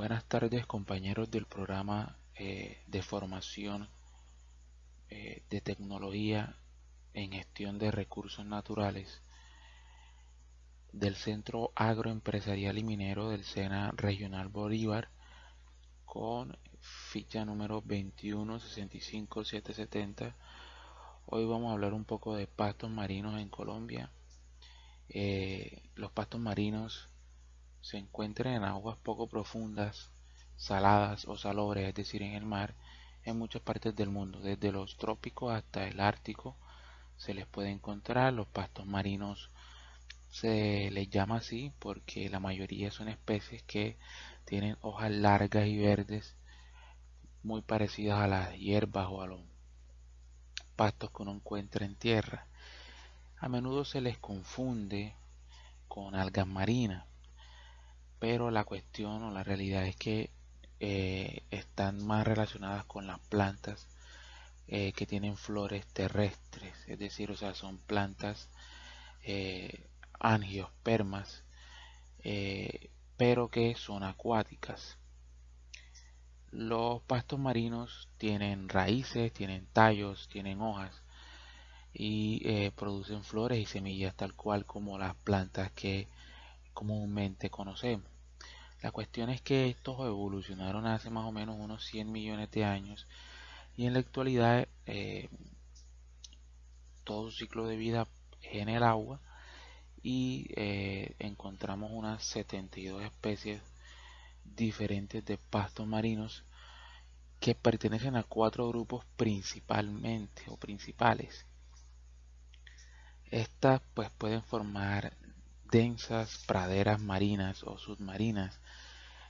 Buenas tardes compañeros del programa de formación de tecnología en gestión de recursos naturales del Centro Agroempresarial y Minero del SENA Regional Bolívar con ficha número 2165770. Hoy vamos a hablar un poco de pastos marinos en Colombia. Los pastos marinos se encuentran en aguas poco profundas, saladas o salobres, es decir, en el mar, en muchas partes del mundo, desde los trópicos hasta el Ártico. Se les puede encontrar. Los pastos marinos se les llama así porque la mayoría son especies que tienen hojas largas y verdes, muy parecidas a las hierbas o a los pastos que uno encuentra en tierra. A menudo se les confunde con algas marinas, pero la cuestión o la realidad es que están más relacionadas con las plantas que tienen flores terrestres, es decir, o sea, son plantas angiospermas, pero que son acuáticas. Los pastos marinos tienen raíces, tienen tallos, tienen hojas y producen flores y semillas tal cual como las plantas que comúnmente conocemos. La cuestión es que estos evolucionaron hace más o menos unos 100 millones de años y en la actualidad todo su ciclo de vida en el agua y encontramos unas 72 especies diferentes de pastos marinos que pertenecen a 4 grupos principalmente o principales. Estas pues pueden formar densas praderas marinas o submarinas,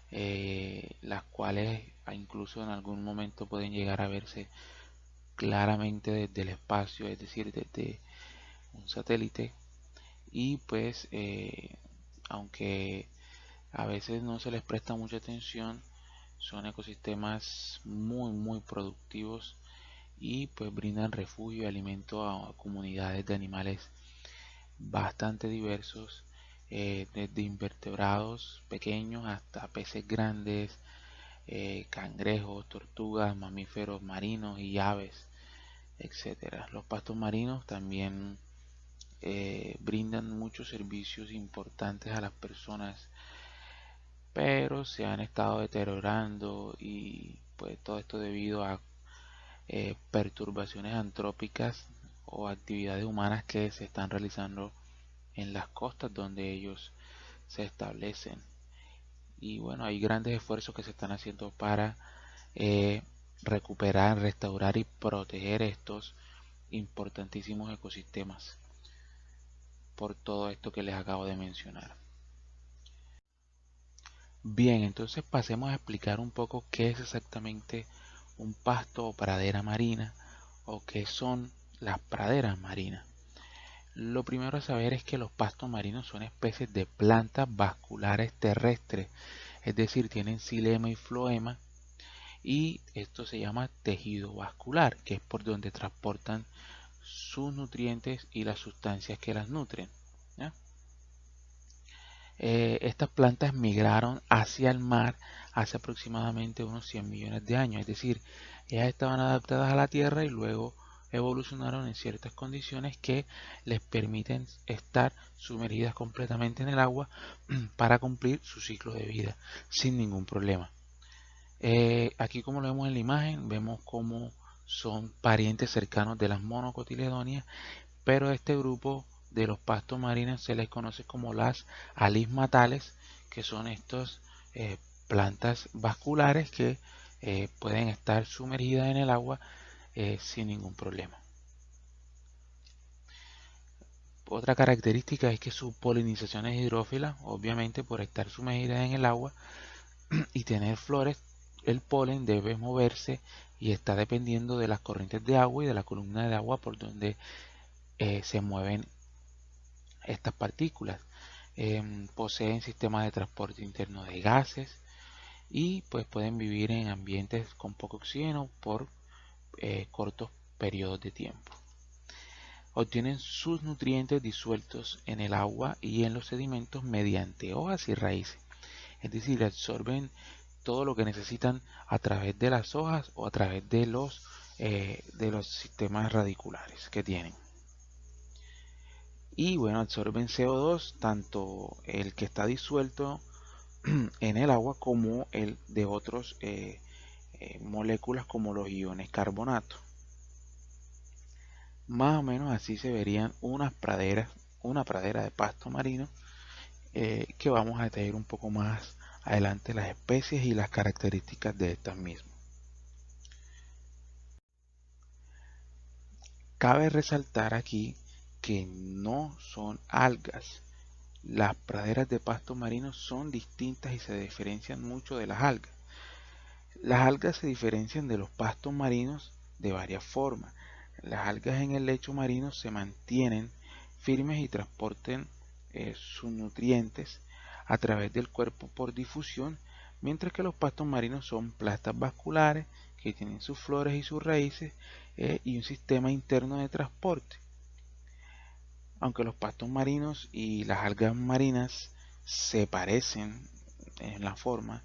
las cuales incluso en algún momento pueden llegar a verse claramente desde el espacio, es decir, desde un satélite. Y pues aunque a veces no se les presta mucha atención, son ecosistemas muy productivos y pues brindan refugio y alimento a comunidades de animales bastante diversos, desde invertebrados pequeños hasta peces grandes, cangrejos, tortugas, mamíferos marinos y aves, etcétera. Los pastos marinos también brindan muchos servicios importantes a las personas, pero se han estado deteriorando y pues todo esto debido a perturbaciones antrópicas o actividades humanas que se están realizando en las costas donde ellos se establecen. Y bueno, hay grandes esfuerzos que se están haciendo para eh, recuperar, restaurar y proteger estos importantísimos ecosistemas por todo esto que les acabo de mencionar. Bien, entonces pasemos a explicar un poco qué es exactamente un pasto o pradera marina o qué son las praderas marinas. Lo primero a saber es que los pastos marinos son especies de plantas vasculares terrestres, es decir, tienen xilema y floema y esto se llama tejido vascular, que es por donde transportan sus nutrientes y las sustancias que las nutren. ¿Ya? Estas plantas migraron hacia el mar hace aproximadamente unos 100 millones de años, es decir, ellas estaban adaptadas a la tierra y luego evolucionaron en ciertas condiciones que les permiten estar sumergidas completamente en el agua para cumplir su ciclo de vida sin ningún problema. Aquí como lo vemos en la imagen, vemos cómo son parientes cercanos de las monocotiledonias, pero este grupo de los pastos marinos se les conoce como las alismatales, que son estas plantas vasculares que pueden estar sumergidas en el agua sin ningún problema. Otra característica es que su polinización es hidrófila, obviamente por estar sumergida en el agua y tener flores, el polen debe moverse y está dependiendo de las corrientes de agua y de la columna de agua por donde se mueven estas partículas. Poseen sistemas de transporte interno de gases y pues pueden vivir en ambientes con poco oxígeno por cortos periodos de tiempo. Obtienen sus nutrientes disueltos en el agua y en los sedimentos mediante hojas y raíces. Es decir, absorben todo lo que necesitan a través de las hojas o a través de los sistemas radiculares que tienen. Y bueno, absorben CO2, tanto el que está disuelto en el agua como el de otros moléculas como los iones carbonato. Más o menos así se verían una pradera de pasto marino, que vamos a detallar un poco más adelante las especies y las características de estas mismas. Cabe resaltar aquí que no son algas. Las praderas de pasto marino son distintas y se diferencian mucho de las algas. Las algas se diferencian de los pastos marinos de varias formas. Las algas en el lecho marino se mantienen firmes y transportan sus nutrientes a través del cuerpo por difusión, mientras que los pastos marinos son plantas vasculares que tienen sus flores y sus raíces y un sistema interno de transporte. Aunque los pastos marinos y las algas marinas se parecen en la forma,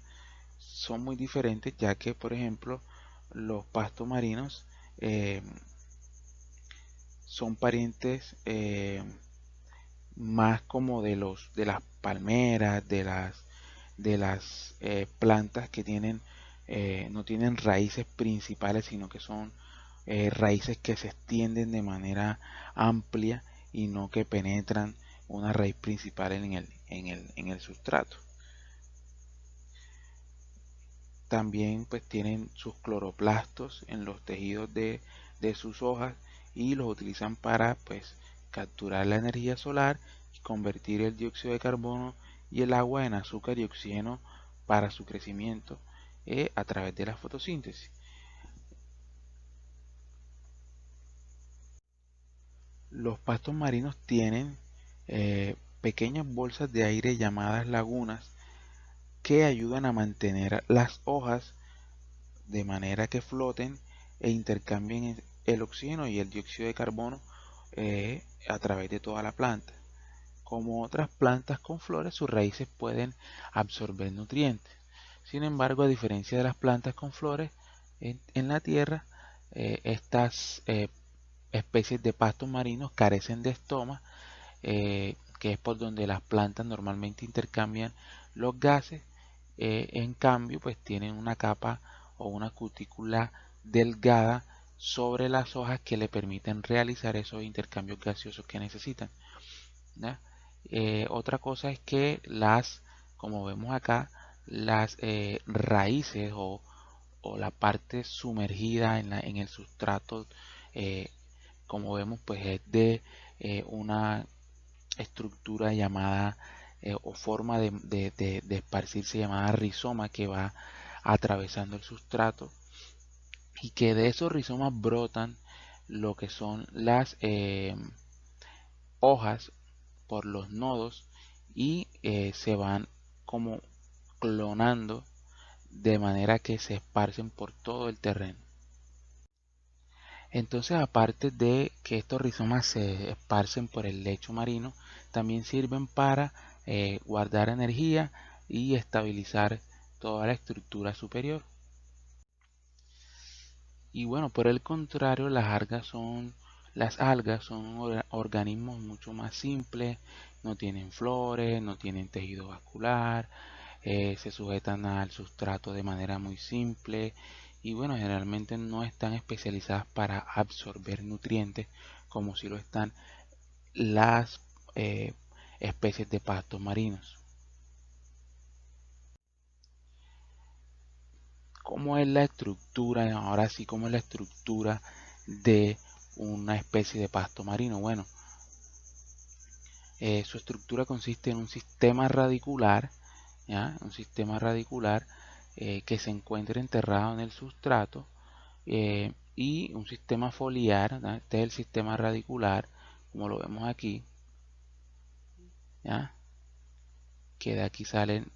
son muy diferentes, ya que por ejemplo los pastos marinos son parientes más como de las palmeras, de las plantas que tienen no tienen raíces principales, sino que son raíces que se extienden de manera amplia y no que penetran una raíz principal en el sustrato. También pues tienen sus cloroplastos en los tejidos de sus hojas y los utilizan para pues capturar la energía solar y convertir el dióxido de carbono y el agua en azúcar y oxígeno para su crecimiento a través de la fotosíntesis. Los pastos marinos tienen pequeñas bolsas de aire llamadas lagunas que ayudan a mantener las hojas de manera que floten e intercambien el oxígeno y el dióxido de carbono a través de toda la planta. Como otras plantas con flores, sus raíces pueden absorber nutrientes. Sin embargo, a diferencia de las plantas con flores en la tierra, estas especies de pastos marinos carecen de estomas, que es por donde las plantas normalmente intercambian los gases. En cambio, pues tienen una capa o una cutícula delgada sobre las hojas que le permiten realizar esos intercambios gaseosos que necesitan, ¿ya? Otra cosa es que como vemos acá, las raíces o la parte sumergida en el sustrato, eh, como vemos, pues es de una estructura llamada o forma de esparcirse llamada rizoma, que va atravesando el sustrato, y que de esos rizomas brotan lo que son las hojas por los nodos y se van como clonando de manera que se esparcen por todo el terreno. Entonces, aparte de que estos rizomas se esparcen por el lecho marino, también sirven para guardar energía y estabilizar toda la estructura superior. Y bueno, por el contrario, las algas son organismos mucho más simples, no tienen flores, no tienen tejido vascular, se sujetan al sustrato de manera muy simple y bueno, generalmente no están especializadas para absorber nutrientes como si lo están las especies de pastos marinos. ¿Cómo es la estructura? Ahora sí, ¿cómo es la estructura de una especie de pasto marino? Bueno, su estructura consiste en un sistema radicular, ¿ya? Un sistema radicular que se encuentra enterrado en el sustrato, y un sistema foliar, ¿ya? Este es el sistema radicular, como lo vemos aquí, ¿ya? Que de aquí salen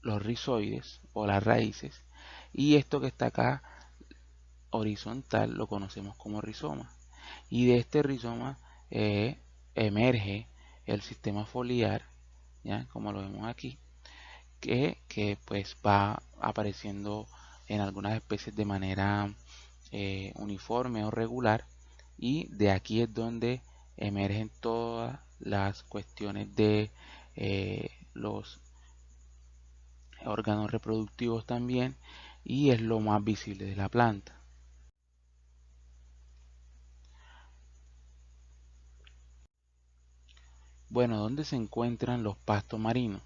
los rizoides o las raíces, y esto que está acá horizontal lo conocemos como rizoma, y de este rizoma emerge el sistema foliar, ¿ya? Como lo vemos aquí, que pues va apareciendo en algunas especies de manera uniforme o regular, y de aquí es donde emergen todas las cuestiones de los órganos reproductivos también, y es lo más visible de la planta. Bueno, ¿dónde se encuentran los pastos marinos?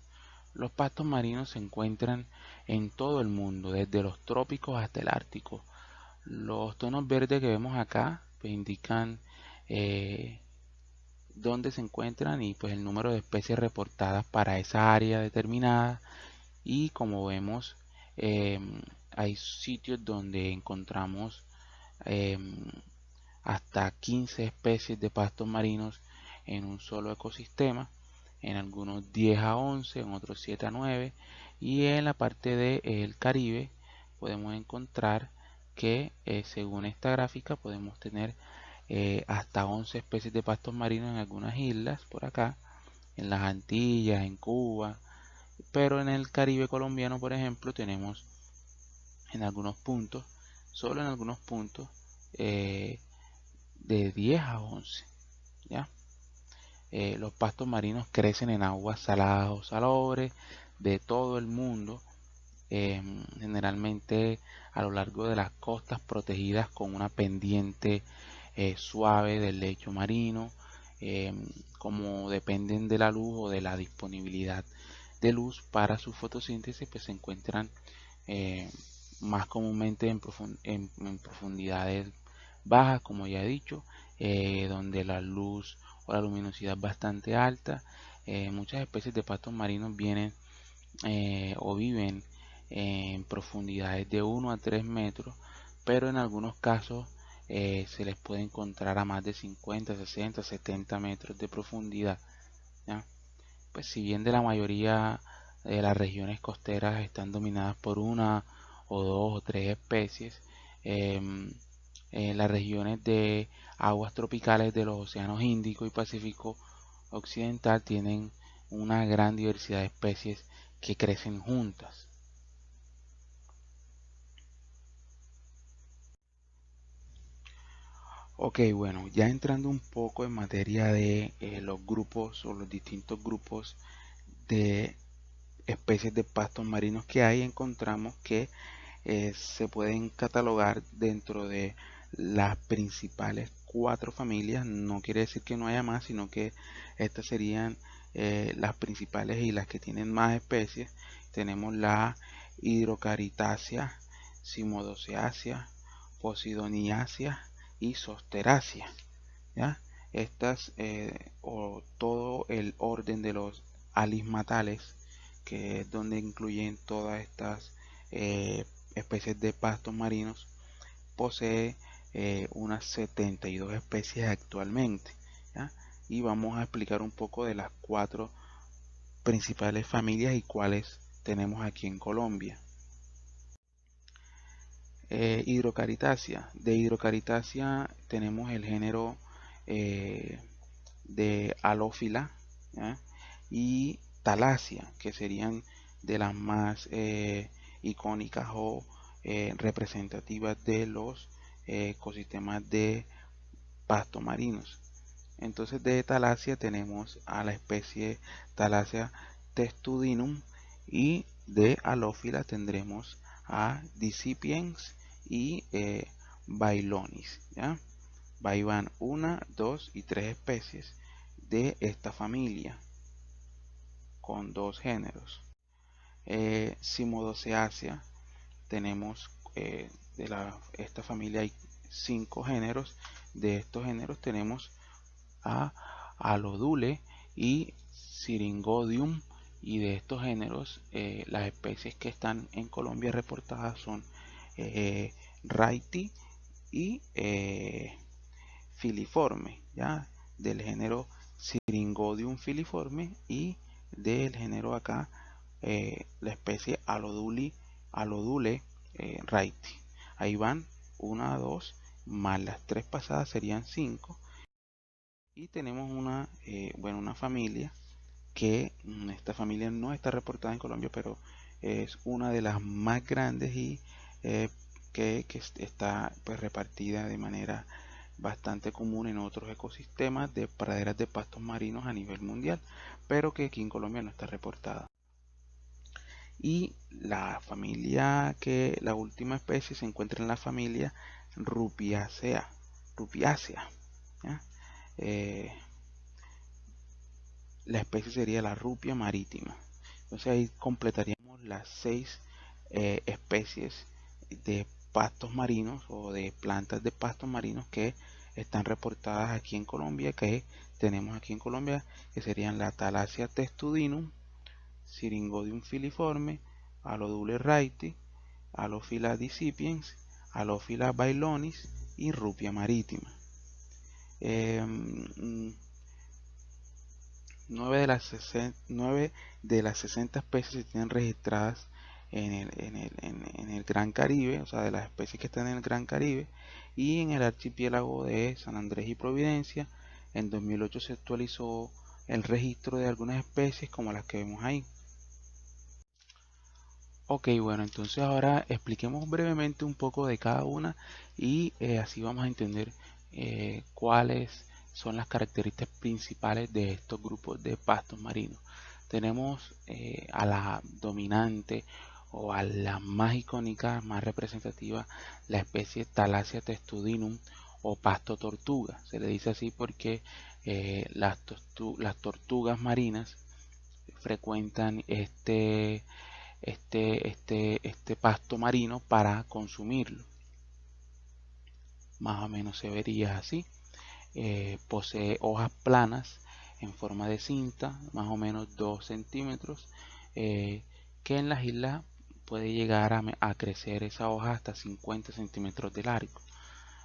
Los pastos marinos se encuentran en todo el mundo, desde los trópicos hasta el Ártico. Los tonos verdes que vemos acá pues indican eh, dónde se encuentran y pues el número de especies reportadas para esa área determinada. Y como vemos, hay sitios donde encontramos em, hasta 15 especies de pastos marinos en un solo ecosistema, en algunos 10 a 11, en otros 7 a 9, y en la parte del Caribe podemos encontrar que según esta gráfica podemos tener hasta 11 especies de pastos marinos en algunas islas por acá, en las Antillas, en Cuba, pero en el Caribe colombiano, por ejemplo, tenemos en algunos puntos, solo en algunos puntos, eh, de 10 a 11, ¿ya? Los pastos marinos crecen en aguas saladas o salobres de todo el mundo, generalmente a lo largo de las costas protegidas con una pendiente suave del lecho marino. eh, Como dependen de la luz o de la disponibilidad de luz para su fotosíntesis, pues se encuentran eh, más comúnmente en profundidades bajas, como ya he dicho, donde la luz o la luminosidad es bastante alta. Muchas especies de pastos marinos vienen o viven en profundidades de 1 a 3 metros, pero en algunos casos se les puede encontrar a más de 50, 60, 70 metros de profundidad, ¿ya? Pues si bien de la mayoría de las regiones costeras están dominadas por una o dos o tres especies, em, las regiones de aguas tropicales de los océanos Índico y Pacífico Occidental tienen una gran diversidad de especies que crecen juntas. Ok, bueno, ya entrando un poco en materia de los grupos o los distintos grupos de especies de pastos marinos que hay, encontramos que se pueden catalogar dentro de las principales cuatro familias. No quiere decir que no haya más, sino que estas serían las principales y las que tienen más especies. Tenemos la Hydrocharitacea, Cimodoceaceae, Posidoniaceae y Zosteraceae, ¿ya? Estas o todo el orden de los alismatales, que es donde incluyen todas estas eh, especies de pastos marinos, posee unas 72 especies actualmente, ¿ya? Y vamos a explicar un poco de las cuatro principales familias y cuáles tenemos aquí en Colombia. Hydrocharitacea. De Hydrocharitacea tenemos el género eh, de Halófila, ¿ya? Y Thalassia, que serían de las más icónicas o representativas de los ecosistemas de pasto marinos. Entonces de Thalassia tenemos a la especie Thalassia testudinum, y de Halófila tendremos a Dicipiens y Bailonis, ¿ya? Ahí van una, dos y tres especies de esta familia con dos géneros. Cimodoceaceae tenemos esta familia hay cinco géneros. De estos géneros tenemos a Alodule y Syringodium, y de estos géneros las especies que están en Colombia reportadas son Raiti y filiforme, ¿ya? Del género Syringodium filiforme, y del género acá la especie Alodule Raiti. Ahí van una, dos, más las tres pasadas serían cinco. Y tenemos una familia que esta familia no está reportada en Colombia, pero es una de las más grandes y que está pues repartida de manera bastante común en otros ecosistemas de praderas de pastos marinos a nivel mundial, pero que aquí en Colombia no está reportada. Y la última especie se encuentra en la familia Rupiacea, Rupiacea, ¿ya? Eh, la especie sería la rupia marítima. Entonces ahí completaríamos las 6 especies de pastos marinos o de plantas de pastos marinos que están reportadas aquí en Colombia, que tenemos aquí en Colombia, que serían la Thalassia testudinum, Syringodium filiforme, Allodule wrighti, Alophila discipiens, Alophila bailonis y Rupia marítima. 9 de las 60 especies se tienen registradas en el Gran Caribe, o sea, de las especies que están en el Gran Caribe, y en el archipiélago de San Andrés y Providencia. En 2008 se actualizó el registro de algunas especies como las que vemos ahí. Ok, bueno, entonces ahora expliquemos brevemente un poco de cada una y así vamos a entender cuáles son las características principales de estos grupos de pastos marinos. Tenemos a la dominante o a la más icónica, más representativa, la especie Thalassia testudinum o pasto tortuga. Se le dice así porque las tortugas marinas frecuentan este pasto marino para consumirlo. Más o menos se vería así. Posee hojas planas en forma de cinta, más o menos 2 centímetros, que en las islas puede llegar a crecer esa hoja hasta 50 centímetros de largo.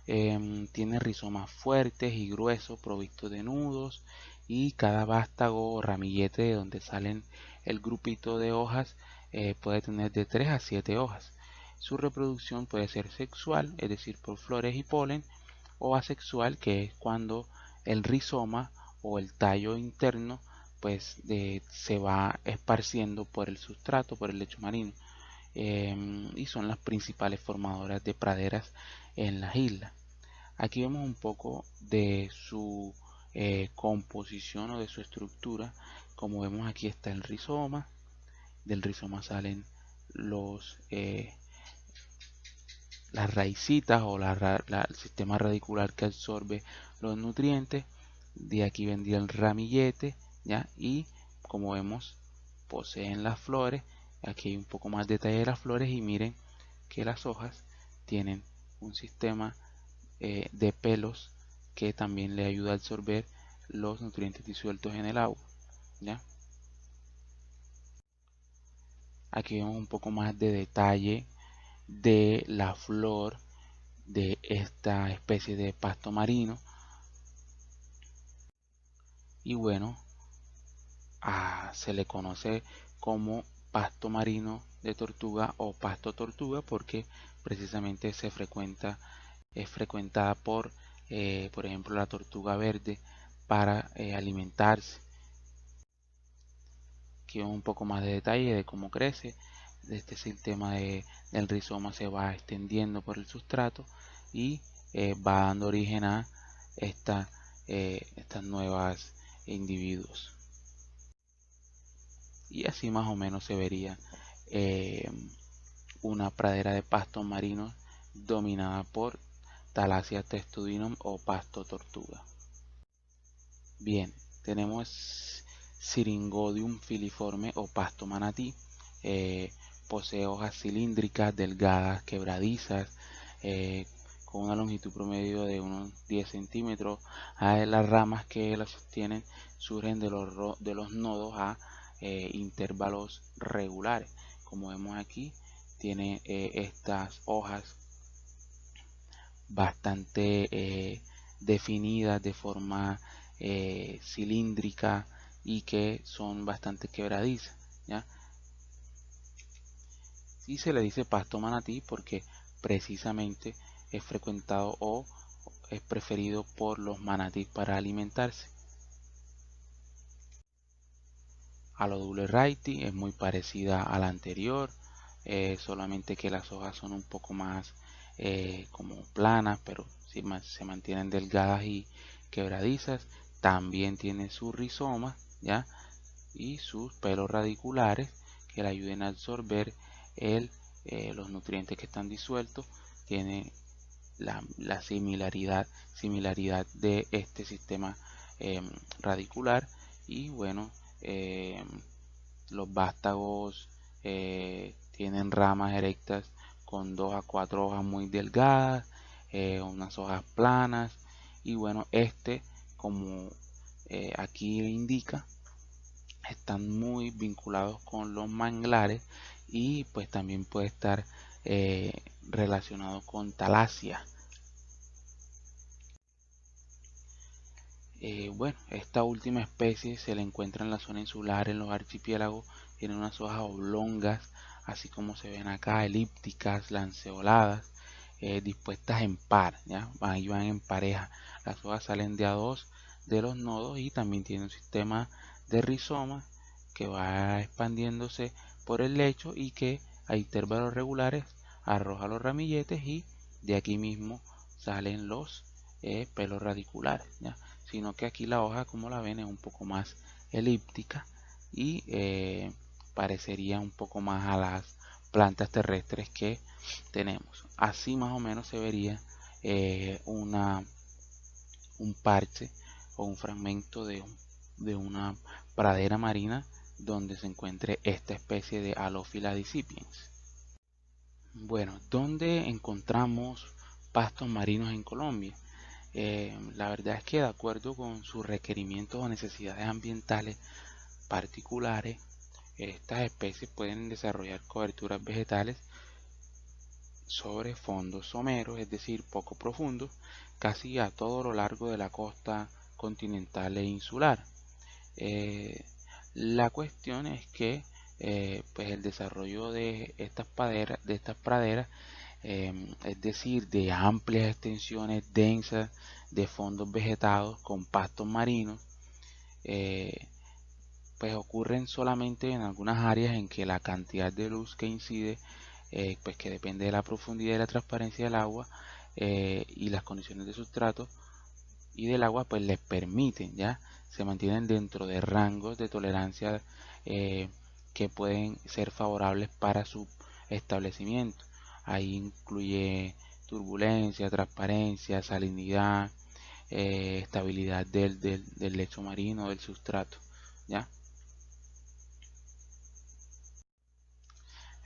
Tiene rizomas fuertes y gruesos provistos de nudos, y cada vástago o ramillete de donde salen el grupito de hojas puede tener de 3 a 7 hojas. Su reproducción puede ser sexual, es decir, por flores y polen, o asexual, que es cuando el rizoma o el tallo interno pues se va esparciendo por el sustrato, por el lecho marino, y son las principales formadoras de praderas en las islas. Aquí vemos un poco de su composición o de su estructura. Como vemos, aquí está el rizoma. Del rizoma salen las raicitas o el sistema radicular que absorbe los nutrientes. De aquí vendría el ramillete, ¿ya? Y como vemos, poseen las flores. Aquí hay un poco más detalle de las flores, y miren que las hojas tienen un sistema de pelos que también le ayuda a absorber los nutrientes disueltos en el agua, ¿ya? Aquí vemos un poco más de detalle de la flor de esta especie de pasto marino. Y bueno, se le conoce como pasto marino de tortuga o pasto tortuga porque precisamente es frecuentada por ejemplo, la tortuga verde para alimentarse. Aquí vemos un poco más de detalle de cómo crece. Este sistema del rizoma se va extendiendo por el sustrato y va dando origen a estas nuevas individuos. Y así más o menos se vería eh, una pradera de pastos marinos dominada por Thalassia testudinum o pasto tortuga. Bien, tenemos Syringodium filiforme o pasto manatí. Posee hojas cilíndricas, delgadas, quebradizas, con una longitud promedio de unos 10 centímetros. Las ramas que las sostienen surgen de los nodos a intervalos regulares. Como vemos aquí, tiene estas hojas bastante definidas de forma cilíndrica y que son bastante quebradizas, ¿ya? Y se le dice pasto manatí porque precisamente es frecuentado o es preferido por los manatís para alimentarse. Aloduleraiti, es muy parecida a la anterior, solamente que las hojas son un poco más como planas, pero sí se mantienen delgadas y quebradizas. También tiene sus rizomas, ¿ya? Y sus pelos radiculares que le ayuden a absorber los nutrientes que están disueltos. Tiene la similaridad de este sistema radicular. Y bueno, eh, los vástagos tienen ramas erectas con 2 a 4 hojas muy delgadas, unas hojas planas. Y bueno, como aquí indica, están muy vinculados con los manglares, y pues también puede estar relacionado con talasia. Bueno, esta última especie se la encuentra en la zona insular, en los archipiélagos. Tiene unas hojas oblongas, así como se ven acá, elípticas, lanceoladas, dispuestas en par, ¿ya? Ahí van en pareja. Las hojas salen de a dos de los nodos, y también tiene un sistema de rizoma que va expandiéndose por el lecho, y que a intervalos regulares arroja los ramilletes, y de aquí mismo salen los pelos radiculares, ¿ya? Sino que aquí la hoja, como la ven, es un poco más elíptica, y parecería un poco más a las plantas terrestres que tenemos. Así más o menos se vería eh, una, un parche o un fragmento de una pradera marina donde se encuentre esta especie de Alophila decipiens. Bueno, ¿dónde encontramos pastos marinos en Colombia? La verdad es que, de acuerdo con sus requerimientos o necesidades ambientales particulares, estas especies pueden desarrollar coberturas vegetales sobre fondos someros, es decir, poco profundos, casi a todo lo largo de la costa continental e insular. Eh, la cuestión es que pues el desarrollo de estas praderas, es decir, de amplias extensiones densas de fondos vegetados con pastos marinos, eh, pues ocurren solamente en algunas áreas en que la cantidad de luz que incide, pues que depende de la profundidad y la transparencia del agua, y las condiciones de sustrato y del agua, pues les permiten, ya se mantienen dentro de rangos de tolerancia eh, que pueden ser favorables para su establecimiento. Ahí incluye turbulencia, transparencia, salinidad, estabilidad del lecho marino, del sustrato, ¿ya?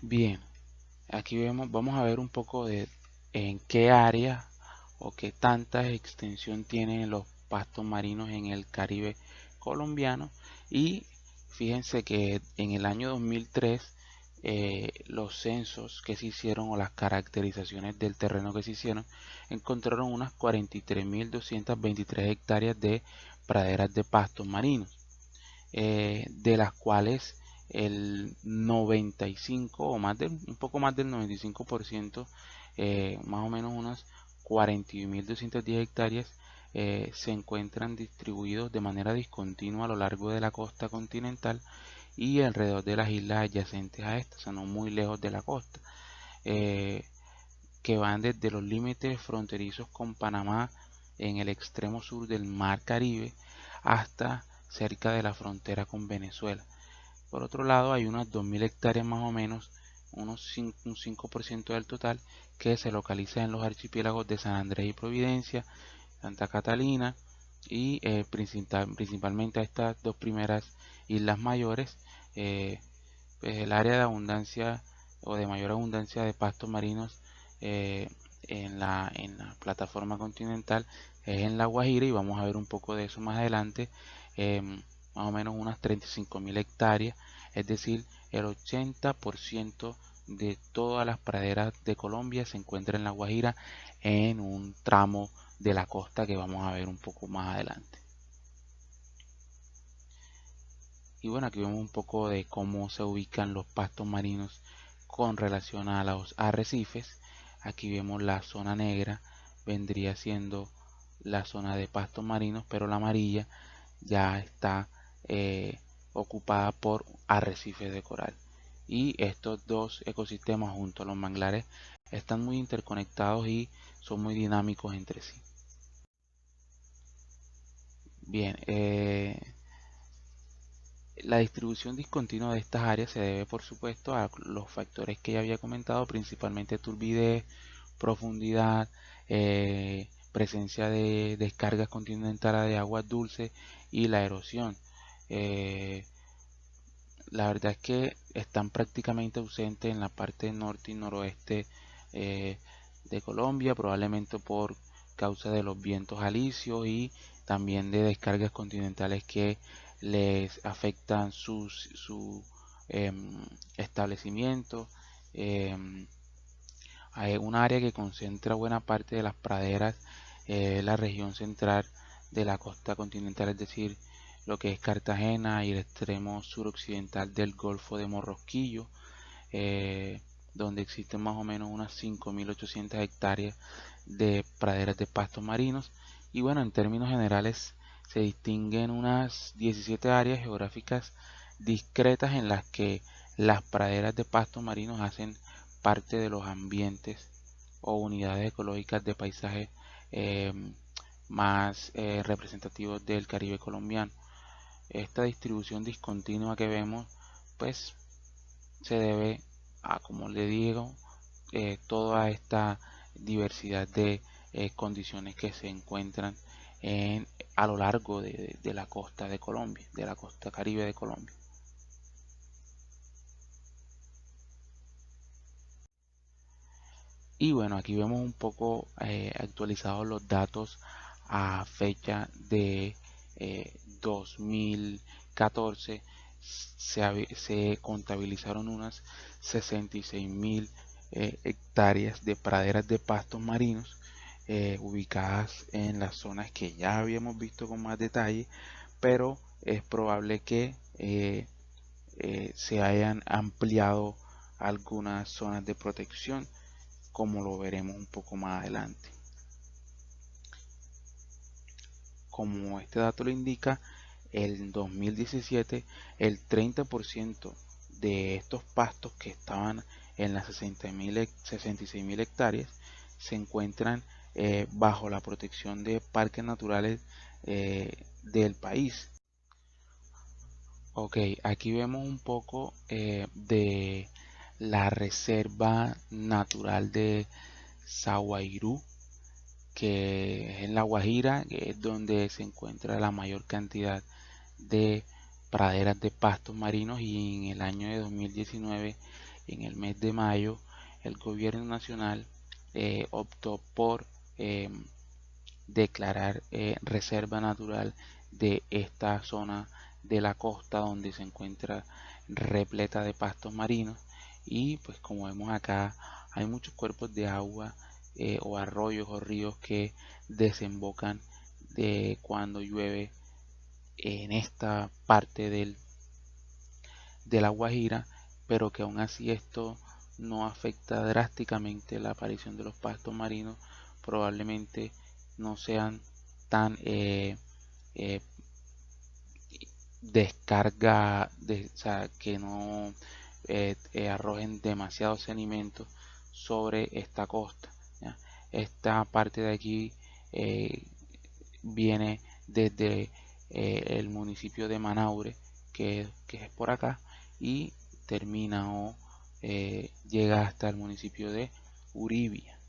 Bien, aquí vamos a ver un poco de en qué área o qué tanta extensión tienen los pastos marinos en el Caribe colombiano. Y fíjense que en el año 2003, los censos que se hicieron, o las caracterizaciones del terreno que se hicieron, encontraron unas 43.223 hectáreas de praderas de pastos marinos, de las cuales el 95 o un poco más del 95%, más o menos unas 41.210 hectáreas, se encuentran distribuidos de manera discontinua a lo largo de la costa continental y alrededor de las islas adyacentes a esta, o sea, no muy lejos de la costa, eh, que van desde los límites fronterizos con Panamá en el extremo sur del Mar Caribe hasta cerca de la frontera con Venezuela. Por otro lado, hay unas 2.000 hectáreas más o menos, un 5% del total, que se localiza en los archipiélagos de San Andrés y Providencia, Santa Catalina, y principalmente a estas dos primeras islas mayores. Pues el área de abundancia o de mayor abundancia de pastos marinos, eh, en la plataforma continental, es en La Guajira, y vamos a ver un poco de eso más adelante. Más o menos unas 35.000 hectáreas, es decir, el 80% de todas las praderas de Colombia se encuentra en La Guajira, en un tramo de la costa que vamos a ver un poco más adelante. Y bueno, aquí vemos un poco de cómo se ubican los pastos marinos con relación a los arrecifes. Aquí vemos la zona negra, vendría siendo la zona de pastos marinos, pero la amarilla ya está, ocupada por arrecifes de coral. Y estos dos ecosistemas junto a los manglares están muy interconectados y son muy dinámicos entre sí. Bien, la distribución discontinua de estas áreas se debe, por supuesto, a los factores que ya había comentado, principalmente turbidez, profundidad, presencia de descargas continentales de aguas dulces y la erosión. Eh, la verdad es que están prácticamente ausentes en la parte norte y noroeste eh, de Colombia, probablemente por causa de los vientos alisios y también de descargas continentales que les afectan su establecimiento. Em, Hay un área que concentra buena parte de las praderas, la región central de la costa continental, es decir, lo que es Cartagena y el extremo suroccidental del Golfo de Morrosquillo, donde existen más o menos unas 5.800 hectáreas de praderas de pastos marinos. Y bueno, en términos generales se distinguen unas 17 áreas geográficas discretas en las que las praderas de pastos marinos hacen parte de los ambientes o unidades ecológicas de paisaje eh, más representativos del Caribe colombiano. Esta distribución discontinua que vemos, pues se debe a, como le digo, toda esta diversidad de condiciones que se encuentran a lo largo de la costa de Colombia, de la costa Caribe de Colombia. Y bueno, aquí vemos un poco actualizados los datos a fecha de 2014. Se contabilizaron unas 66.000 hectáreas de praderas de pastos marinos ubicadas en las zonas que ya habíamos visto con más detalle, pero es probable que se hayan ampliado algunas zonas de protección, como lo veremos un poco más adelante. Como este dato lo indica, en 2017 el 30% de estos pastos que estaban en las 66.000 hectáreas se encuentran bajo la protección de parques naturales del país. Ok, aquí vemos un poco de la reserva natural de Saguairú, que es en La Guajira, que es donde se encuentra la mayor cantidad de praderas de pastos marinos. Y en el año de 2019, en el mes de mayo, el gobierno nacional optó por eh, declarar reserva natural de esta zona de la costa donde se encuentra repleta de pastos marinos. Y pues como vemos acá, hay muchos cuerpos de agua o arroyos o ríos que desembocan de cuando llueve en esta parte de la Guajira, pero que aún así esto no afecta drásticamente la aparición de los pastos marinos. Probablemente no sean tan eh, descarga, o sea, que no arrojen demasiados sedimentos sobre esta costa, ¿ya? Esta parte de aquí eh, viene desde el municipio de Manaure, que es por acá, y termina o llega hasta el municipio de Uribia.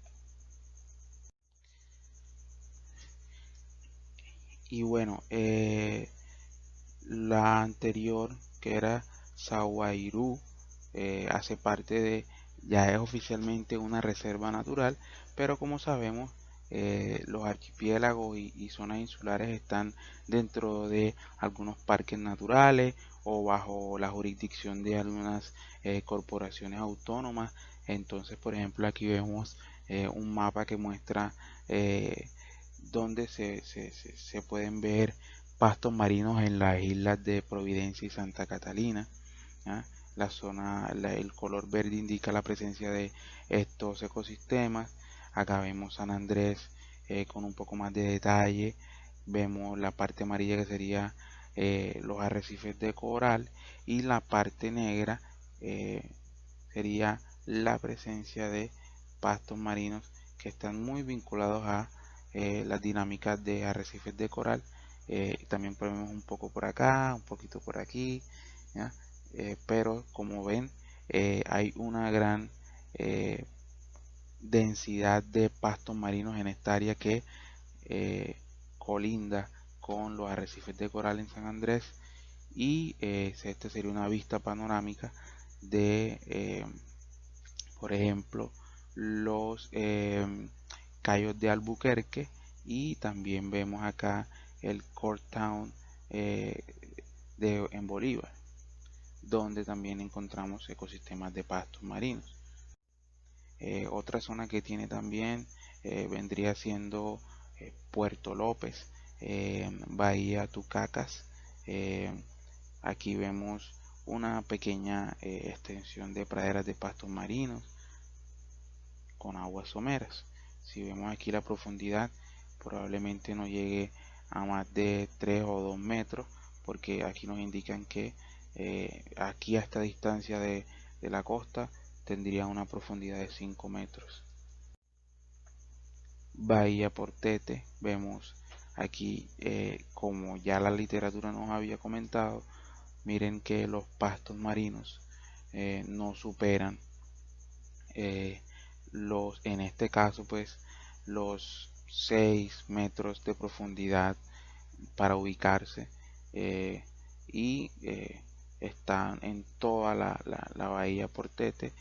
Y bueno, la anterior, que era Saguairú, hace parte de, ya es oficialmente una reserva natural, pero como sabemos, los archipiélagos y zonas insulares están dentro de algunos parques naturales o bajo la jurisdicción de algunas corporaciones autónomas. Entonces, por ejemplo, aquí vemos un mapa que muestra donde se pueden ver pastos marinos en las islas de Providencia y Santa Catalina. ¿Ya? La zona, el color verde indica la presencia de estos ecosistemas. Acá vemos San Andrés con un poco más de detalle. Vemos la parte amarilla que sería los arrecifes de coral, y la parte negra sería la presencia de pastos marinos que están muy vinculados a las dinámicas de arrecifes de coral. También ponemos un poco por acá, un poquito por aquí, ¿ya? Pero como ven, hay una gran densidad de pastos marinos en esta área que colinda con los arrecifes de coral en San Andrés, y esta sería una vista panorámica de por ejemplo, los cayos de Albuquerque, y también vemos acá el Core Town en Bolívar, donde también encontramos ecosistemas de pastos marinos. Otra zona que tiene también vendría siendo Puerto López, Bahía Tucacas. Aquí vemos una pequeña extensión de praderas de pastos marinos con aguas someras. Si vemos aquí la profundidad, probablemente no llegue a más de 3 o 2 metros, porque aquí nos indican que aquí a esta distancia de la costa tendría una profundidad de 5 metros. Bahía Portete, vemos aquí como ya la literatura nos había comentado, miren que los pastos marinos no superan en este caso pues los 6 metros de profundidad para ubicarse, y están en toda la bahía Portete,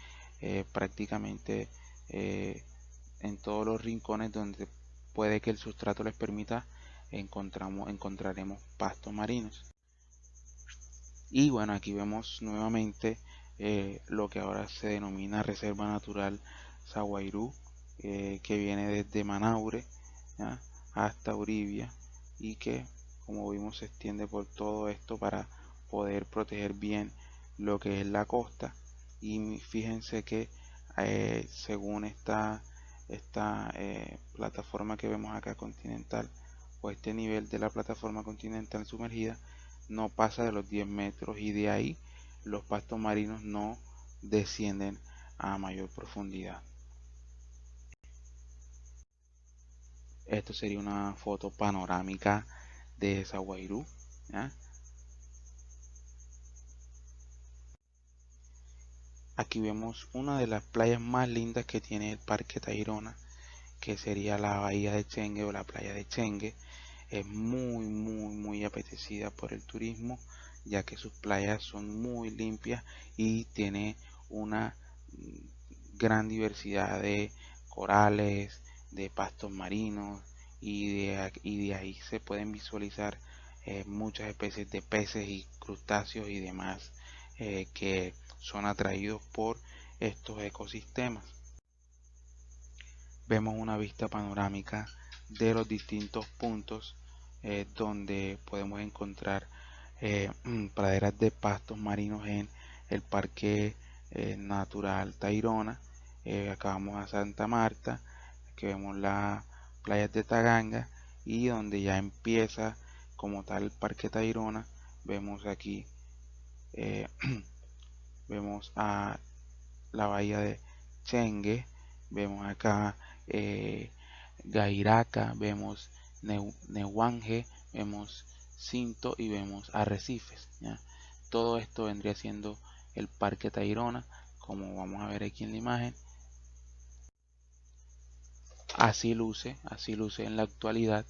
prácticamente en todos los rincones donde puede que el sustrato les permita, encontraremos pastos marinos. Y bueno, aquí vemos nuevamente lo que ahora se denomina Reserva Natural Saguairú, que viene desde Manaure, ¿ya?, hasta Uribia, y que, como vimos, se extiende por todo esto para poder proteger bien lo que es la costa. Y fíjense que según esta plataforma que vemos acá continental, o este nivel de la plataforma continental sumergida, no pasa de los 10 metros, y de ahí los pastos marinos no descienden a mayor profundidad. Esto sería una foto panorámica de Saguairú, ¿ya? Aquí vemos una de las playas más lindas que tiene el Parque Tayrona, que sería la bahía de Chengue o la playa de Chengue. Es muy apetecida por el turismo, ya que sus playas son muy limpias y tiene una gran diversidad de corales, de pastos marinos, y de ahí se pueden visualizar muchas especies de peces y crustáceos y demás que son atraídos por estos ecosistemas. Vemos una vista panorámica de los distintos puntos donde podemos encontrar praderas de pastos marinos en el Parque Natural Tayrona. Acá vamos a Santa Marta, que vemos las playas de Taganga, y donde ya empieza como tal el Parque Tayrona, vemos aquí vemos a la bahía de Chengue, vemos acá Gairaca, vemos Nehuanje, vemos Cinto y vemos arrecifes, ¿ya? Todo esto vendría siendo el Parque Tayrona, como vamos a ver aquí en la imagen. Así luce en la actualidad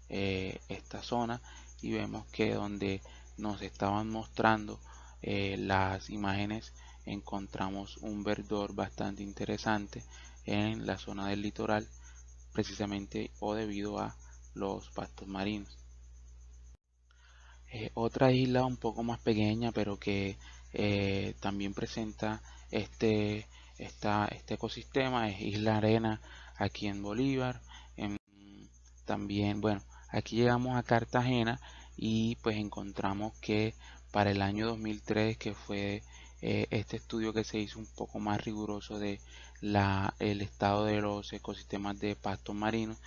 esta zona, y vemos que donde nos estaban mostrando las imágenes, encontramos un verdor bastante interesante en la zona del litoral, precisamente o debido a los pastos marinos. Otra isla un poco más pequeña, pero que también presenta este ecosistema, es Isla Arena, aquí en Bolívar. También, bueno, aquí llegamos a Cartagena, y pues encontramos que para el año 2003, que fue este estudio que se hizo un poco más riguroso de el estado de los ecosistemas de pastos marinos,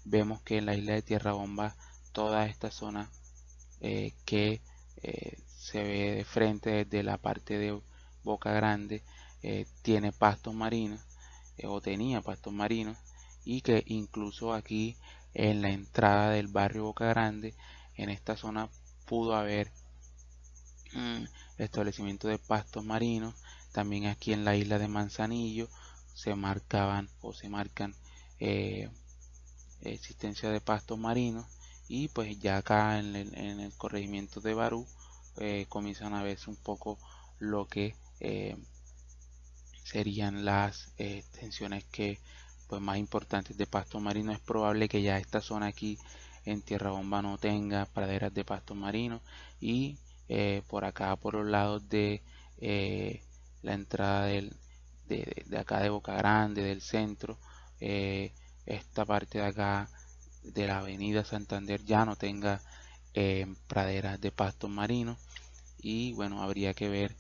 vemos que en la isla de Tierra Bomba, toda esta zona que se ve de frente desde la parte de Boca Grande, tiene pastos marinos, o tenía pastos marinos, y que incluso aquí en la entrada del barrio Boca Grande, en esta zona pudo haber establecimiento de pastos marinos. También aquí en la isla de Manzanillo se marcaban o se marcan eh, existencia de pastos marinos, y pues ya acá en el corregimiento de Barú comienzan a verse un poco lo que serían las extensiones que pues más importantes de pasto marino. Es probable que ya esta zona aquí en Tierra Bomba no tenga praderas de pasto marino, y por acá por los lados de la entrada de acá de Boca Grande, del centro, esta parte de acá de la avenida Santander ya no tenga praderas de pasto marino. Y bueno, habría que ver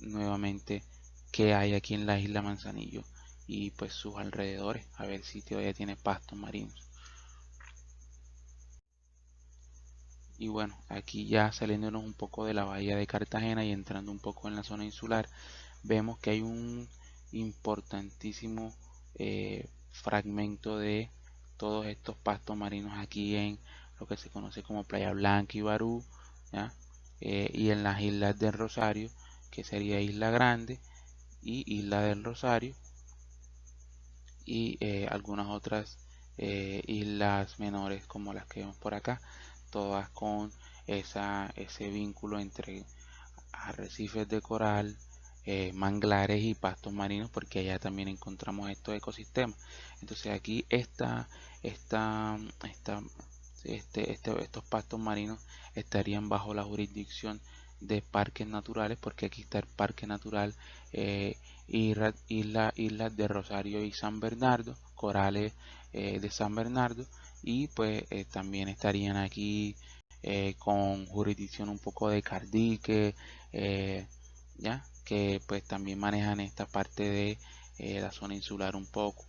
nuevamente qué hay aquí en la isla Manzanillo y pues sus alrededores, a ver si todavía tiene pastos marinos. Y bueno, aquí ya saliéndonos un poco de la bahía de Cartagena y entrando un poco en la zona insular, vemos que hay un importantísimo fragmento de todos estos pastos marinos aquí en lo que se conoce como Playa Blanca y Barú, ¿ya? Y en las islas del Rosario, que sería Isla Grande y Isla del Rosario, y algunas otras islas menores como las que vemos por acá, todas con ese vínculo entre arrecifes de coral, manglares y pastos marinos, porque allá también encontramos estos ecosistemas. Entonces aquí estos pastos marinos estarían bajo la jurisdicción de parques naturales, porque aquí está el Parque Natural Islas de Rosario y San Bernardo, corales de San Bernardo, y pues también estarían aquí con jurisdicción un poco de Cardique, ya que pues también manejan esta parte de la zona insular un poco.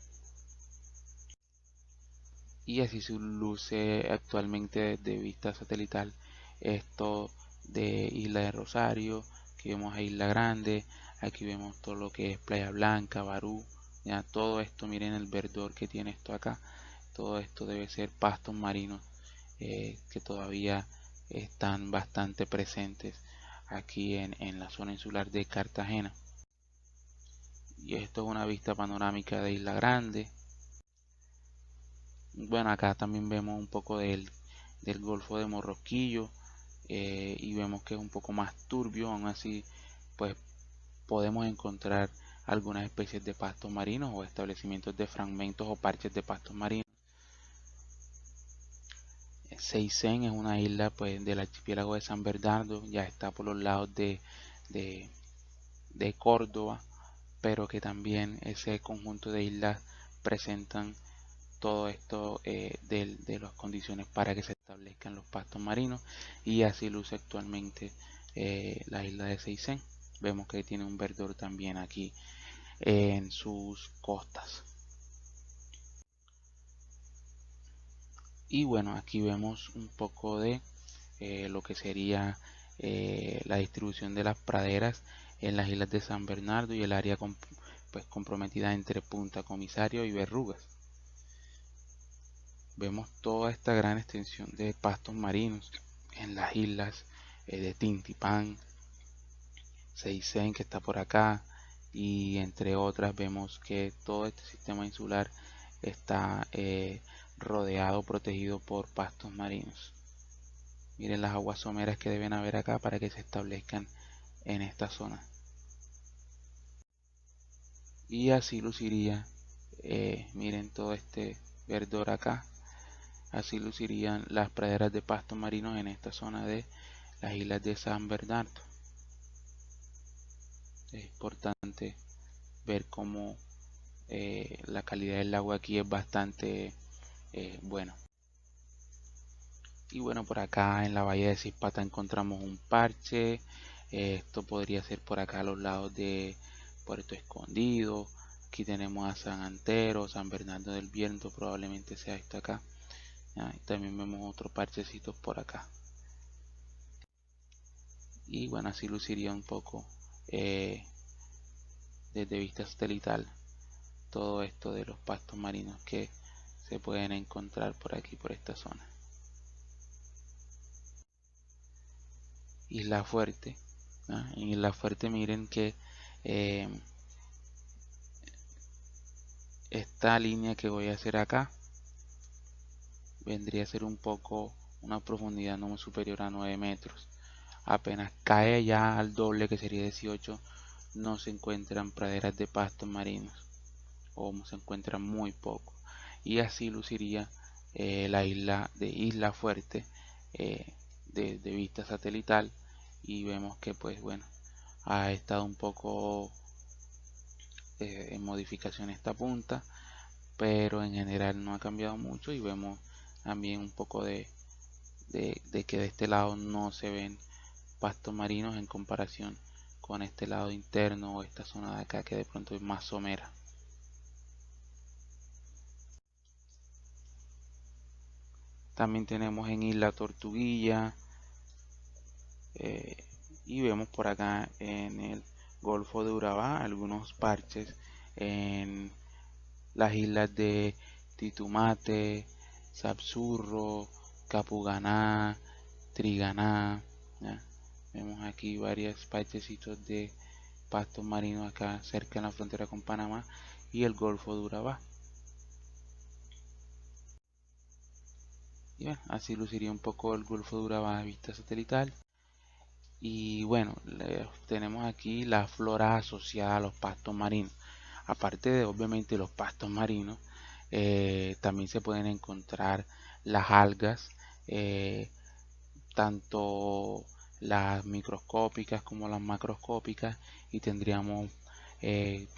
Y así se luce actualmente desde vista satelital esto de Isla de Rosario, que vemos a Isla Grande, aquí vemos todo lo que es Playa Blanca, Barú, ya todo esto, miren el verdor que tiene esto acá, todo esto debe ser pastos marinos que todavía están bastante presentes aquí en la zona insular de Cartagena. Y esto es una vista panorámica de Isla Grande. Bueno, acá también vemos un poco del Golfo de Morrosquillo, y vemos que es un poco más turbio. Aún así pues podemos encontrar algunas especies de pastos marinos o establecimientos de fragmentos o parches de pastos marinos. Seisen es una isla pues del archipiélago de San Bernardo, ya está por los lados de, de Córdoba, pero que también ese conjunto de islas presentan todo esto de las condiciones para que se establezcan los pastos marinos, y así luce actualmente la isla de Seisen. Vemos que tiene un verdor también aquí en sus costas. Y bueno, aquí vemos un poco de lo que sería la distribución de las praderas en las islas de San Bernardo y el área pues comprometida entre Punta Comisario y Berrugas. Vemos toda esta gran extensión de pastos marinos en las islas de Tintipán, Seisen, que está por acá, y entre otras vemos que todo este sistema insular está rodeado, protegido por pastos marinos. Miren las aguas someras que deben haber acá para que se establezcan en esta zona. Y así luciría, miren todo este verdor acá, así lucirían las praderas de pastos marinos en esta zona de las islas de San Bernardo. Es importante ver cómo la calidad del agua aquí es bastante buena. Y bueno, por acá en la bahía de Cispata encontramos un parche. Esto podría ser por acá a los lados de Puerto Escondido. Aquí tenemos a San Antero, San Bernardo del Viento, probablemente sea esto acá. Y también vemos otros parchecitos por acá. y bueno, así luciría un poco desde vista satelital todo esto de los pastos marinos que se pueden encontrar por aquí, por esta zona. Isla Fuerte, ¿no? En Isla Fuerte miren que eh, esta línea que voy a hacer acá vendría a ser un poco una profundidad no muy superior a 9 metros. Apenas cae ya al doble, que sería 18, no se encuentran praderas de pastos marinos, o se encuentran muy poco. Y así luciría la isla de Isla Fuerte de vista satelital, y vemos que pues bueno, ha estado un poco en modificación esta punta, pero en general no ha cambiado mucho, y vemos también un poco de que de este lado no se ven pastos marinos en comparación con este lado interno o esta zona de acá que de pronto es más somera. También tenemos en Isla Tortuguilla, eh, y vemos por acá en el Golfo de Urabá algunos parches en las islas de Titumate, Sapsurro, Capuganá, Triganá, ¿ya? Vemos aquí varios parchecitos de pastos marinos acá cerca en la frontera con Panamá y el Golfo de Urabá. Y bueno, así luciría un poco el Golfo de Urabá a vista satelital. Y bueno, tenemos aquí la flora asociada a los pastos marinos. Aparte de obviamente los pastos marinos, también se pueden encontrar las algas, eh, tanto las microscópicas como las macroscópicas, y tendríamos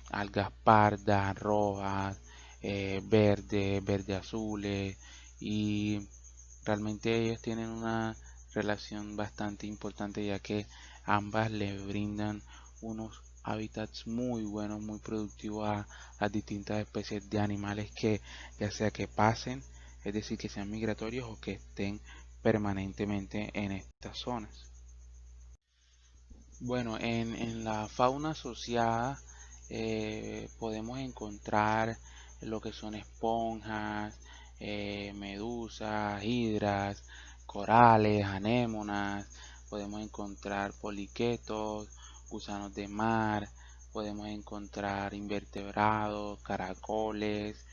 algas pardas, rojas, verde azules, y realmente ellos tienen una relación bastante importante, ya que ambas le brindan unos hábitats muy buenos, muy productivos a las distintas especies de animales que ya sea que pasen, es decir, que sean migratorios o que estén permanentemente en estas zonas. Bueno, en la fauna asociada podemos encontrar lo que son esponjas, medusas, hidras, corales, anémonas, podemos encontrar poliquetos, gusanos de mar, podemos encontrar invertebrados, caracoles,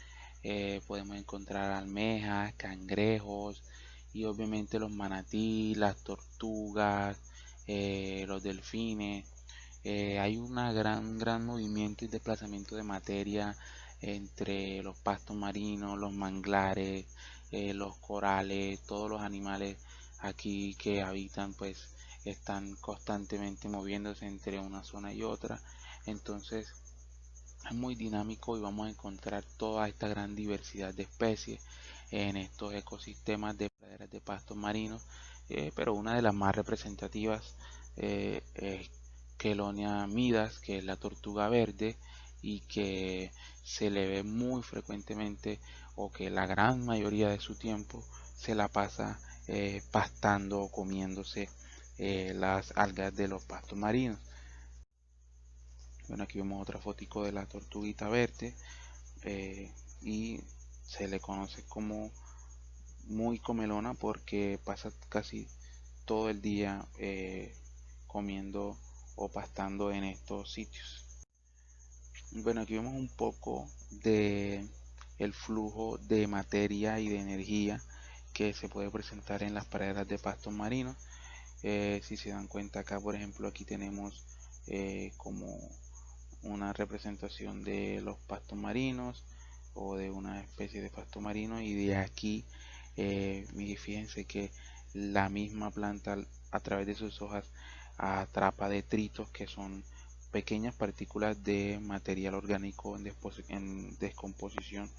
podemos encontrar almejas, cangrejos, y obviamente los manatí, las tortugas, los delfines. Hay un gran movimiento y desplazamiento de materia entre los pastos marinos, los manglares, los corales, todos los animales aquí que habitan pues están constantemente moviéndose entre una zona y otra. Entonces es muy dinámico y vamos a encontrar toda esta gran diversidad de especies en estos ecosistemas de praderas de pastos marinos, pero una de las más representativas es Chelonia midas, que es la tortuga verde, y que se le ve muy frecuentemente, o que la gran mayoría de su tiempo se la pasa pastando o comiéndose las algas de los pastos marinos. Bueno, aquí vemos otra fotico de la tortuguita verde, y se le conoce como muy comelona porque pasa casi todo el día comiendo o pastando en estos sitios. Bueno, aquí vemos un poco de el flujo de materia y de energía que se puede presentar en las praderas de pastos marinos. Si se dan cuenta acá, por ejemplo, aquí tenemos como una representación de los pastos marinos o de una especie de pasto marino, y de aquí fíjense que la misma planta a través de sus hojas atrapa detritos, que son pequeñas partículas de material orgánico en descomposición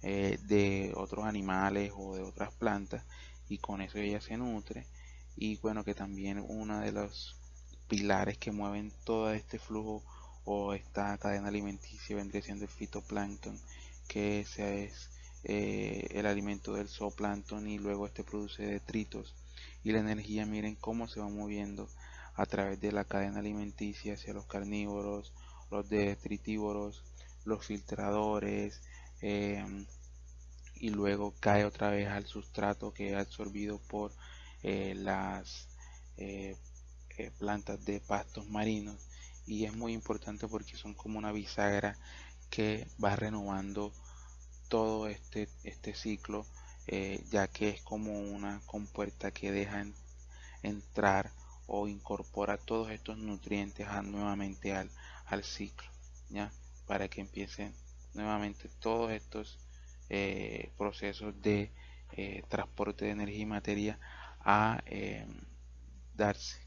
de otros animales o de otras plantas, y con eso ella se nutre. Y bueno, que también uno de los pilares que mueven todo este flujo o esta cadena alimenticia vendría siendo el fitoplancton, que ese es el alimento del zooplancton, y luego este produce detritos, y la energía, miren cómo se va moviendo a través de la cadena alimenticia hacia los carnívoros, los detritívoros, los filtradores, y luego cae otra vez al sustrato que es absorbido por las eh, plantas de pastos marinos. Y es muy importante porque son como una bisagra que va renovando todo este ciclo, ya que es como una compuerta que deja entrar o incorpora todos estos nutrientes nuevamente al ciclo, ¿ya? Para que empiecen nuevamente todos estos procesos de transporte de energía y materia a darse.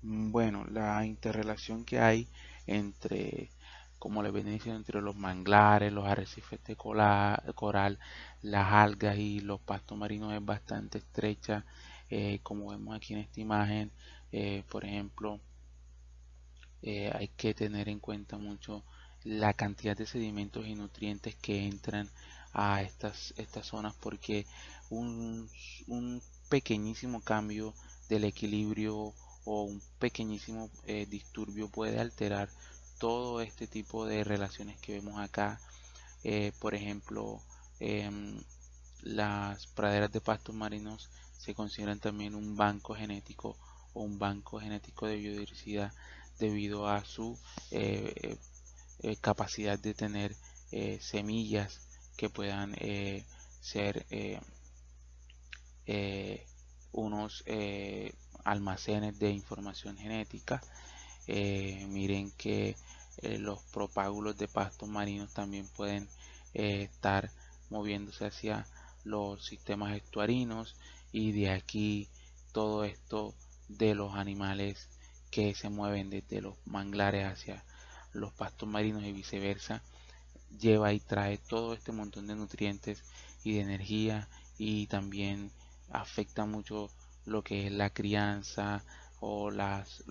Bueno, la interrelación que hay entre, como les venía diciendo, entre los manglares, los arrecifes de coral, las algas y los pastos marinos es bastante estrecha, como vemos aquí en esta imagen. Por ejemplo, hay que tener en cuenta mucho la cantidad de sedimentos y nutrientes que entran a estas zonas, porque un, un pequeñísimo cambio del equilibrio o un pequeñísimo disturbio puede alterar todo este tipo de relaciones que vemos acá. Por ejemplo, em, las praderas de pastos marinos se consideran también un banco genético o un banco genético de biodiversidad debido a su capacidad de tener semillas que puedan ser eh, unos almacenes de información genética. Miren que los propágulos de pastos marinos también pueden estar moviéndose hacia los sistemas estuarinos, y de aquí todo esto de los animales que se mueven desde los manglares hacia los pastos marinos y viceversa, lleva y trae todo este montón de nutrientes y de energía, y también afecta mucho lo que es la crianza o las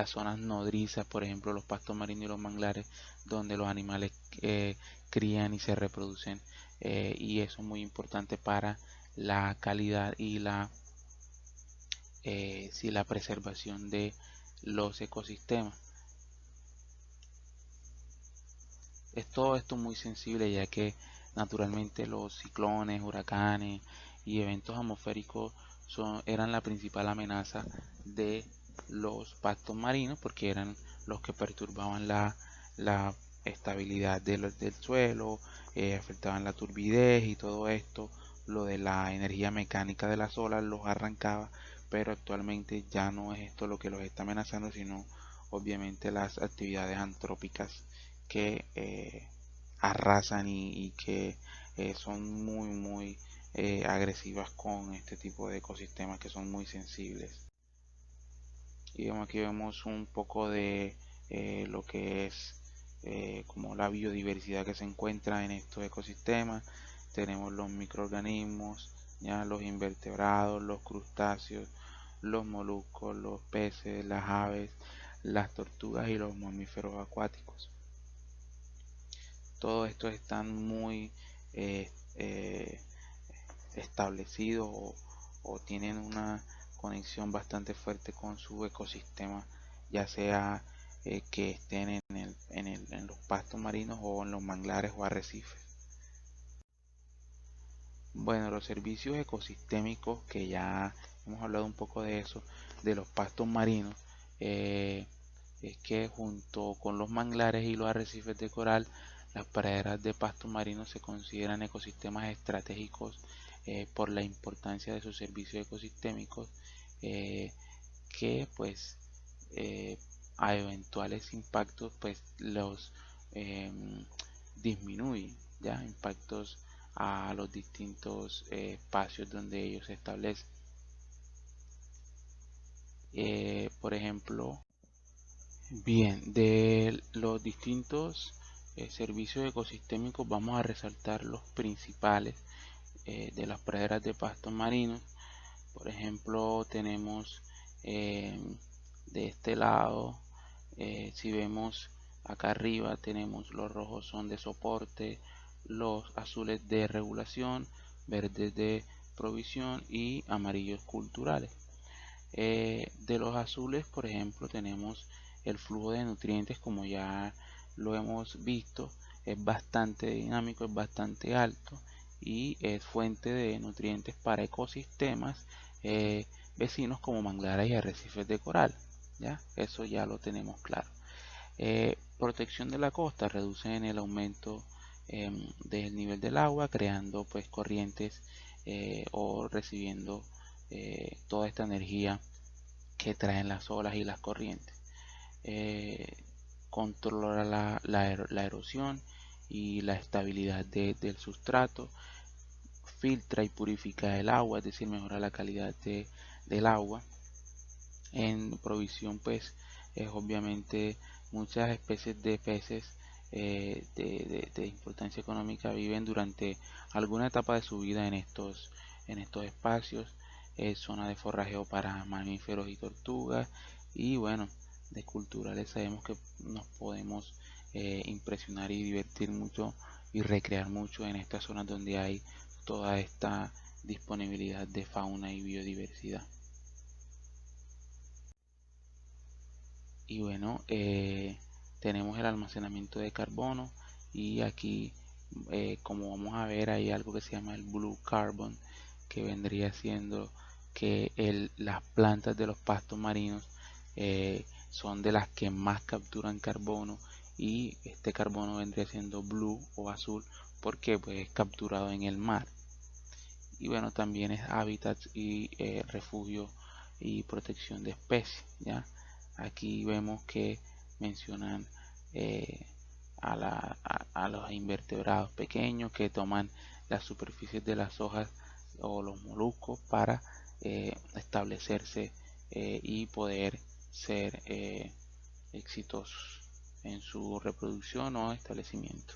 zonas nodrizas, por ejemplo los pastos marinos y los manglares, donde los animales crían y se reproducen, y eso es muy importante para la calidad y la preservación de los ecosistemas. Es todo esto muy sensible, ya que naturalmente los ciclones, huracanes y eventos atmosféricos eran la principal amenaza de los pastos marinos, porque eran los que perturbaban la estabilidad del suelo, afectaban la turbidez y todo esto. Lo de la energía mecánica de las olas los arrancaba, pero actualmente ya no es esto lo que los está amenazando, sino obviamente las actividades antrópicas que arrasan y que son muy agresivas con este tipo de ecosistemas que son muy sensibles. Y aquí vemos un poco de lo que es como la biodiversidad que se encuentra en estos ecosistemas. Tenemos los microorganismos, ya los invertebrados, los crustáceos, los moluscos, los peces, las aves, las tortugas y los mamíferos acuáticos. Todos estos están muy eh, eh, establecidos o tienen una conexión bastante fuerte con su ecosistema, ya sea que estén en los pastos marinos o en los manglares o arrecifes. Bueno, los servicios ecosistémicos, que ya hemos hablado un poco de eso, de los pastos marinos, eh, es que junto con los manglares y los arrecifes de coral, las praderas de pastos marinos se consideran ecosistemas estratégicos por la importancia de sus servicios ecosistémicos, eh, que pues eh, a eventuales impactos pues los disminuyen, ya impactos a los distintos espacios donde ellos se establecen. Por ejemplo, bien, de los distintos servicios ecosistémicos vamos a resaltar los principales de las praderas de pastos marinos. Por ejemplo, tenemos eh, de este lado, si vemos acá arriba, tenemos los rojos son de soporte, los azules de regulación, verdes de provisión y amarillos culturales. De los azules, por ejemplo, tenemos el flujo de nutrientes, como ya lo hemos visto, es bastante dinámico, es bastante alto y es fuente de nutrientes para ecosistemas vecinos como manglares y arrecifes de coral. ¿Ya? Eso ya lo tenemos claro. Protección de la costa, reduce en el aumento del nivel del agua, creando pues corrientes o recibiendo toda esta energía que traen las olas y las corrientes. Eh, Controla la erosión y la estabilidad del sustrato, filtra y purifica el agua, es decir, mejora la calidad del agua. En provisión pues es obviamente muchas especies de peces de importancia económica viven durante alguna etapa de su vida en estos espacios. Zona de forrajeo para mamíferos y tortugas, y bueno, de culturales sabemos que nos podemos impresionar y divertir mucho y recrear mucho en estas zonas donde hay toda esta disponibilidad de fauna y biodiversidad. Y bueno, tenemos el almacenamiento de carbono, y aquí como vamos a ver hay algo que se llama el blue carbon, que vendría siendo que las plantas de los pastos marinos son de las que más capturan carbono, y este carbono vendría siendo blue o azul porque pues es capturado en el mar. Y bueno, también es hábitat y refugio y protección de especies, ¿ya? Aquí vemos que mencionan eh, a los invertebrados pequeños que toman las superficies de las hojas o los moluscos para establecerse y poder ser exitosos en su reproducción o establecimiento.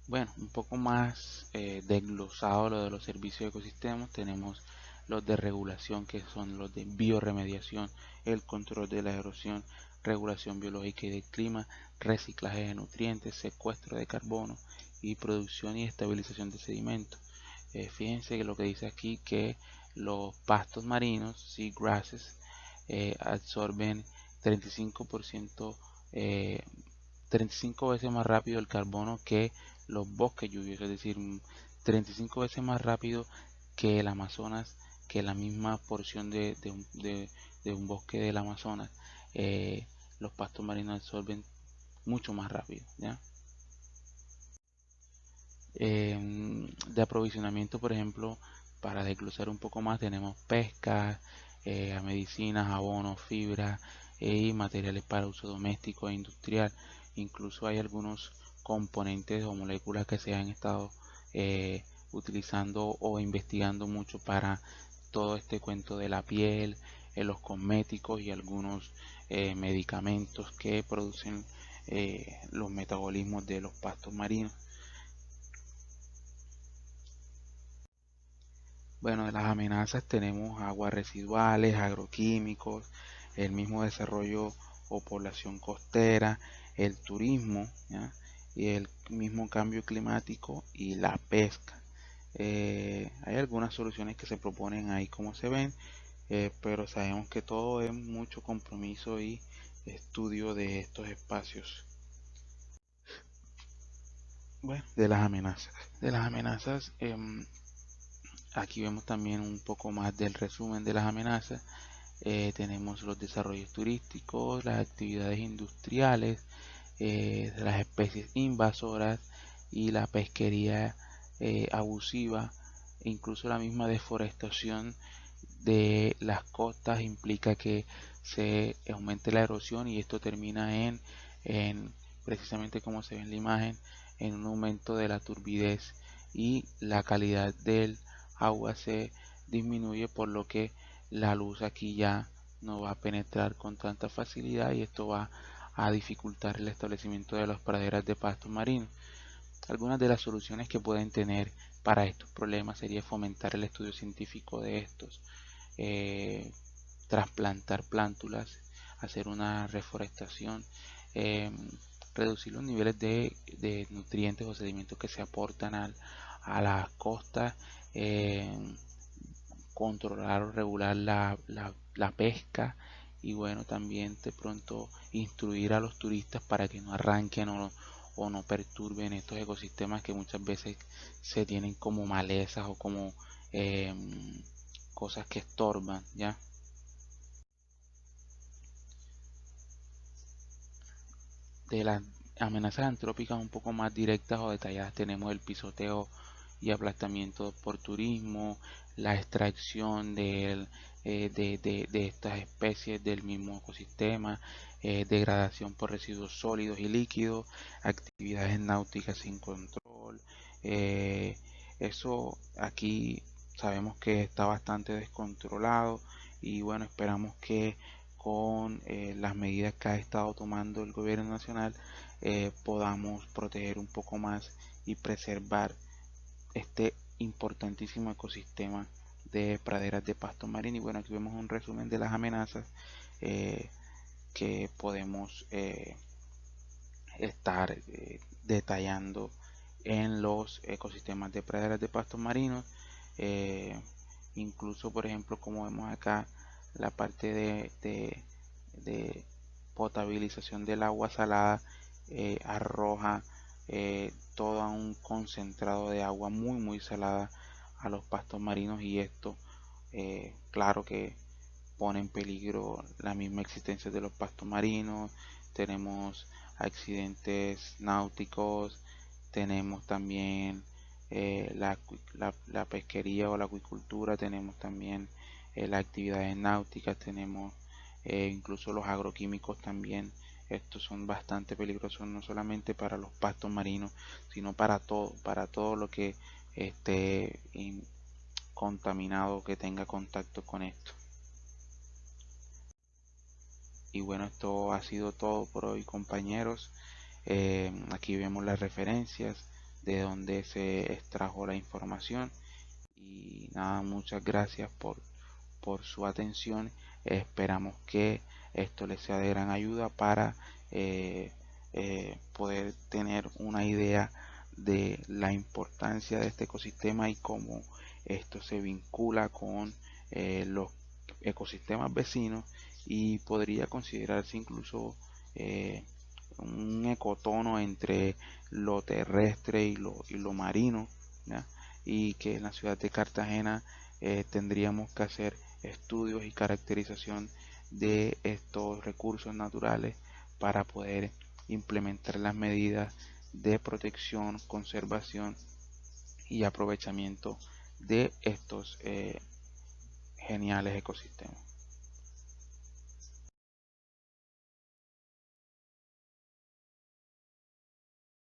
Bueno, un poco más desglosado lo de los servicios de ecosistemas, tenemos los de regulación, que son los de bioremediación, el control de la erosión, regulación biológica y del clima, reciclaje de nutrientes, secuestro de carbono y producción y estabilización de sedimentos. Fíjense que lo que dice aquí, que los pastos marinos, seagrasses, absorben 35%, 35 veces más rápido el carbono que los bosques lluviosos, es decir, 35 veces más rápido que el Amazonas, que la misma porción de un bosque del Amazonas. eh, los pastos marinos absorben mucho más rápido, ¿ya? De aprovisionamiento, por ejemplo, para desglosar un poco más, tenemos pesca, medicinas, abonos, fibra y materiales para uso doméstico e industrial. Incluso hay algunos componentes o moléculas que se han estado eh, utilizando o investigando mucho para todo este cuento de la piel, los cosméticos y algunos medicamentos que producen los metabolismos de los pastos marinos. Bueno, de las amenazas tenemos aguas residuales, agroquímicos, el mismo desarrollo o población costera, el turismo, ¿ya? Y el mismo cambio climático y la pesca. Hay algunas soluciones que se proponen ahí como se ven, pero sabemos que todo es mucho compromiso y estudio de estos espacios. Bueno, de las amenazas. De las amenazas, aquí vemos también un poco más del resumen de las amenazas. Tenemos los desarrollos turísticos, las actividades industriales, las especies invasoras y la pesquería abusiva, e incluso la misma deforestación de las costas implica que se aumente la erosión, y esto termina en precisamente como se ve en la imagen, en un aumento de la turbidez, y la calidad del agua se disminuye, por lo que la luz aquí ya no va a penetrar con tanta facilidad, y esto va a dificultar el establecimiento de las praderas de pastos marinos. Algunas de las soluciones que pueden tener para estos problemas sería fomentar el estudio científico de estos, eh, trasplantar plántulas, hacer una reforestación, eh, reducir los niveles de nutrientes o sedimentos que se aportan a las costas, controlar o regular la pesca, y bueno, también de pronto instruir a los turistas para que no arranquen o no perturben estos ecosistemas que muchas veces se tienen como malezas o como eh, cosas que estorban, ¿ya? De las amenazas antrópicas un poco más directas o detalladas tenemos el pisoteo y aplastamiento por turismo, la extracción de estas especies del mismo ecosistema, degradación por residuos sólidos y líquidos, actividades náuticas sin control. eh, Eso aquí sabemos que está bastante descontrolado, y bueno, esperamos que con las medidas que ha estado tomando el gobierno nacional podamos proteger un poco más y preservar este importantísimo ecosistema de praderas de pasto marino. Y bueno, aquí vemos un resumen de las amenazas eh, que podemos estar detallando en los ecosistemas de praderas de pastos marinos. eh, Incluso, por ejemplo, como vemos acá, la parte de potabilización del agua salada arroja todo un concentrado de agua muy salada a los pastos marinos, y esto claro que pone en peligro la misma existencia de los pastos marinos. Tenemos accidentes náuticos, tenemos también la pesquería o la acuicultura, tenemos también las actividades náuticas, tenemos incluso los agroquímicos también. Estos son bastante peligrosos no solamente para los pastos marinos, sino para todo lo que esté contaminado, que tenga contacto con esto. Y bueno, esto ha sido todo por hoy, compañeros. Aquí vemos las referencias de donde se extrajo la información. Y nada, muchas gracias por su atención. Esperamos que esto les sea de gran ayuda para poder tener una idea de la importancia de este ecosistema y cómo esto se vincula con los ecosistemas vecinos, y podría considerarse incluso eh, un ecotono entre lo terrestre y lo marino, ¿ya? Y que en la ciudad de Cartagena tendríamos que hacer estudios y caracterización de estos recursos naturales para poder implementar las medidas de protección, conservación y aprovechamiento de estos geniales ecosistemas.